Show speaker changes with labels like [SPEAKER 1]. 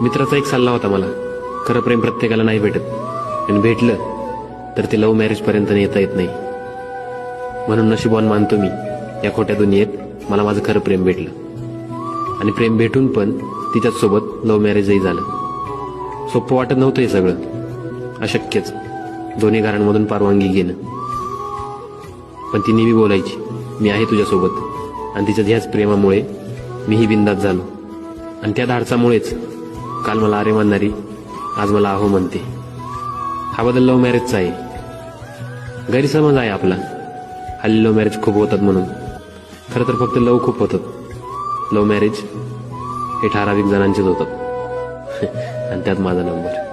[SPEAKER 1] मित्राचा एक सल्ला होता मला, खरं प्रेम प्रत्येकाला नाही भेटत, आणि भेटलं तर ते लव्ह मॅरेजपर्यंत नेता येत नाही. म्हणून नशिबवान मानतो मी, या खोट्या दुनियेत मला माझं खरं प्रेम भेटलं. आणि प्रेम भेटून पण तिच्याचसोबत लव्ह मॅरेजही झालं. सोपं वाटत नव्हतं हे सगळं, अशक्यच, दोन्ही घरांमधून परवानगी घेणं. पण ती नेहमी बोलायची, मी आहे तुझ्यासोबत. आणि तिच्या ह्याच प्रेमामुळे मीही बिंदास झालो. आणि त्या धाडसामुळेच काल मला अरे म्हणणारी आज मला आहो म्हणते. हा बदल लव्ह मॅरेजचा आहे. गैरसमज आहे आपला, हल्ली लव्ह मॅरेज खूप होतात म्हणून. खरं तर फक्त लव्ह खूप होतात. लव्ह मॅरेज हे ठराविक जणांचेच होतात. आणि त्यात माझा नंबर.